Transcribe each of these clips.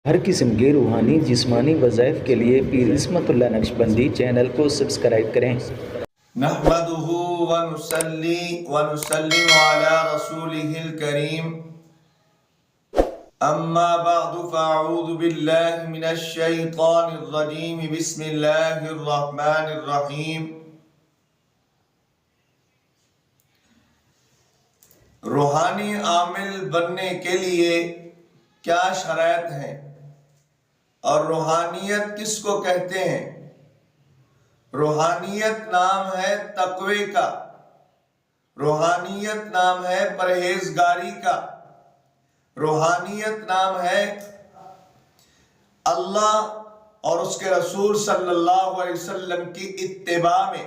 ہر قسم کے روحانی جسمانی وظائف کے لیے پیر عصمت اللہ نقشبندی چینل کو سبسکرائب کریں۔ نحمده ونصلي ونسلم على رسوله الكريم اما بعد فاعوذ بالله من الشيطان الرجيم بسم الله الرحمن الرحيم۔ روحانی عامل بننے کے لیے کیا شرائط ہیں اور روحانیت کس کو کہتے ہیں؟ روحانیت نام ہے تقوی کا، روحانیت نام ہے پرہیزگاری کا، روحانیت نام ہے اللہ اور اس کے رسول صلی اللہ علیہ وسلم کی اتباع میں،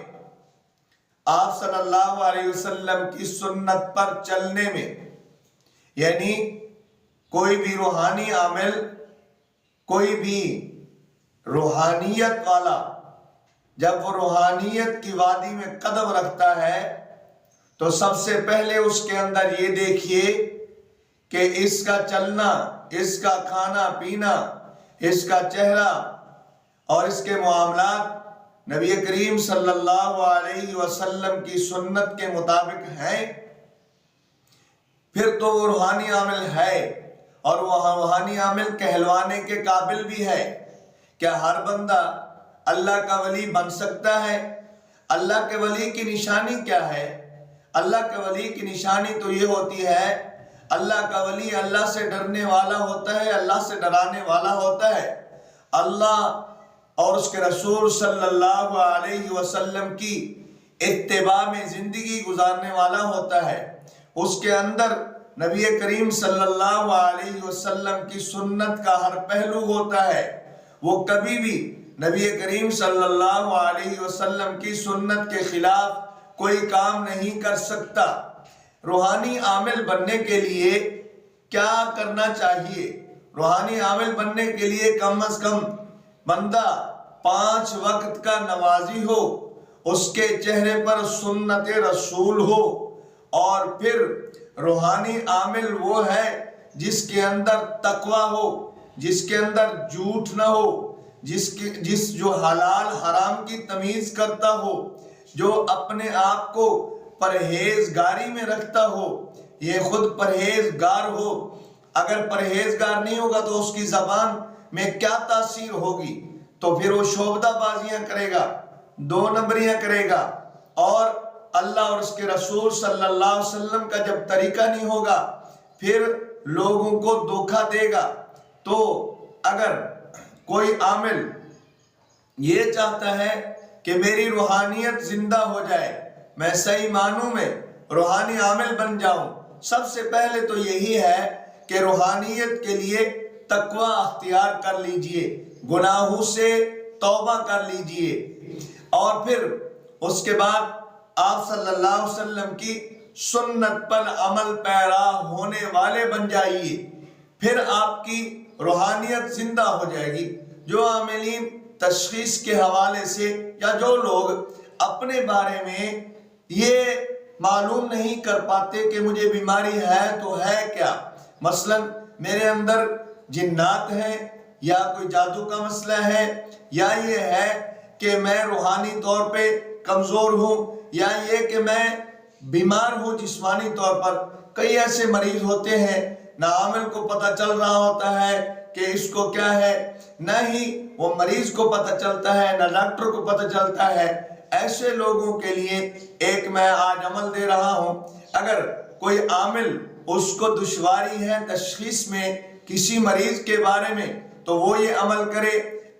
آپ صلی اللہ علیہ وسلم کی سنت پر چلنے میں۔ یعنی کوئی بھی روحانی عامل، کوئی بھی روحانیت والا جب وہ روحانیت کی وادی میں قدم رکھتا ہے تو سب سے پہلے اس کے اندر یہ دیکھیے کہ اس کا چلنا، اس کا کھانا پینا، اس کا چہرہ اور اس کے معاملات نبی کریم صلی اللہ علیہ وسلم کی سنت کے مطابق ہیں، پھر تو وہ روحانی عامل ہے۔ اور وہ روحانی عامل کہلوانے کے قابل بھی ہے۔ کیا ہر بندہ اللہ کا ولی بن سکتا ہے؟ اللہ کے ولی کی نشانی کیا ہے؟ اللہ کے ولی کی نشانی تو یہ ہوتی ہے، اللہ کا ولی اللہ سے ڈرنے والا ہوتا ہے، اللہ سے ڈرانے والا ہوتا ہے، اللہ اور اس کے رسول صلی اللہ علیہ وسلم کی اتباع میں زندگی گزارنے والا ہوتا ہے، اس کے اندر نبی کریم صلی اللہ علیہ وسلم کی سنت کا ہر پہلو ہوتا ہے، وہ کبھی بھی نبی کریم صلی اللہ علیہ وسلم کی سنت کے خلاف کوئی کام نہیں کر سکتا۔ روحانی عامل بننے کے لیے کیا کرنا چاہیے؟ روحانی عامل بننے کے لیے کم از کم بندہ 5 وقت کا نمازی ہو، اس کے چہرے پر سنت رسول ہو، اور پھر روحانی عامل وہ ہے جس کے اندر تقوی ہو، جس کے اندر جھوٹ نہ ہو، جس جو حلال حرام کی تمیز کرتا ہو، جو اپنے آپ کو پرہیزگاری میں رکھتا ہو، یہ خود پرہیزگار ہو۔ اگر پرہیزگار نہیں ہوگا تو اس کی زبان میں کیا تاثیر ہوگی؟ تو پھر وہ شعبدہ بازیاں کرے گا، 2 نمبریاں کرے گا، اور اللہ اور اس کے رسول صلی اللہ علیہ وسلم کا جب طریقہ نہیں ہوگا پھر لوگوں کو دھوکہ دے گا۔ تو اگر کوئی عامل یہ چاہتا ہے کہ میری روحانیت زندہ ہو جائے، میں صحیح معنوں میں روحانی عامل بن جاؤں، سب سے پہلے تو یہی ہے کہ روحانیت کے لیے تقوی اختیار کر لیجئے، گناہوں سے توبہ کر لیجئے، اور پھر اس کے بعد آپ صلی اللہ علیہ وسلم کی سنت پر عمل پیرا ہونے والے بن جائیے، پھر آپ کی روحانیت زندہ ہو جائے گی۔ جو عاملین تشخیص کے حوالے سے یا جو لوگ اپنے بارے میں یہ معلوم نہیں کر پاتے کہ مجھے بیماری ہے تو ہے کیا، مثلا میرے اندر جنات ہیں، یا کوئی جادو کا مسئلہ ہے، یا یہ ہے کہ میں روحانی طور پہ کمزور ہوں، یا یہ کہ میں بیمار ہوں جسمانی طور پر۔ کئی ایسے مریض ہوتے ہیں، نہ عامل کو پتہ چل رہا ہوتا ہے کہ اس کو کیا ہے، نہ ہی وہ مریض کو پتہ چلتا ہے، نہ ڈاکٹر کو پتہ چلتا ہے۔ ایسے لوگوں کے لیے ایک میں آج عمل دے رہا ہوں۔ اگر کوئی عامل اس کو دشواری ہے تشخیص میں کسی مریض کے بارے میں تو وہ یہ عمل کرے۔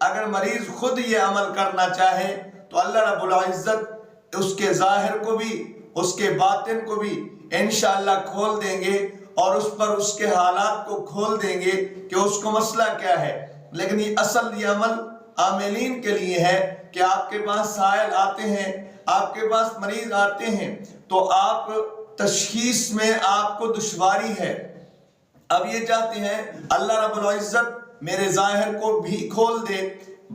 اگر مریض خود یہ عمل کرنا چاہے تو اللہ رب العزت اس کے ظاہر کو بھی اس کے باطن کو بھی انشاءاللہ کھول دیں گے، اور اس پر اس کے حالات کو کھول دیں گے کہ اس کو مسئلہ کیا ہے۔ لیکن یہ عمل عاملین کے لیے ہے کہ آپ کے پاس سائل آتے ہیں، آپ کے پاس مریض آتے ہیں، تو آپ تشخیص میں آپ کو دشواری ہے، اب یہ چاہتے ہیں اللہ رب العزت میرے ظاہر کو بھی کھول دے،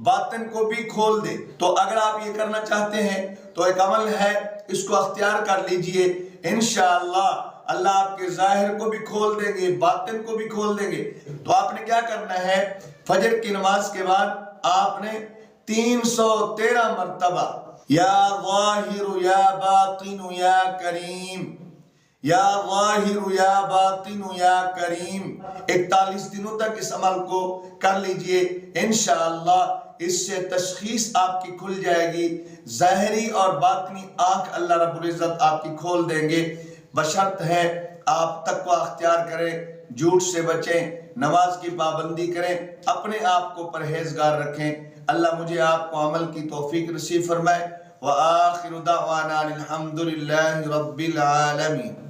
باطن کو بھی کھول دے۔ تو اگر آپ یہ کرنا چاہتے ہیں تو ایک عمل ہے، اس کو اختیار کر لیجئے، انشاءاللہ اللہ آپ کے ظاہر کو بھی کھول دیں گے، باطن کو بھی کھول دیں گے۔ تو آپ نے کیا کرنا ہے؟ فجر کی نماز کے بعد آپ نے 313 مرتبہ یا ظاہر یا باطن یا کریم، یا ظاہر یا باطن یا کریم 41 دنوں تک اس عمل کو کر لیجئے۔ انشاءاللہ اس سے تشخیص آپ کی کھل جائے گی، ظاہری اور باطنی آنکھ اللہ رب العزت آپ کی کھول دیں گے۔ بشرط ہے آپ تقوی اختیار کریں، جھوٹ سے بچیں، نماز کی پابندی کریں، اپنے آپ کو پرہیزگار رکھیں۔ اللہ مجھے آپ کو عمل کی توفیق نصیب فرمائے۔ وآخر دعوانا الحمدللہ رب العالمین۔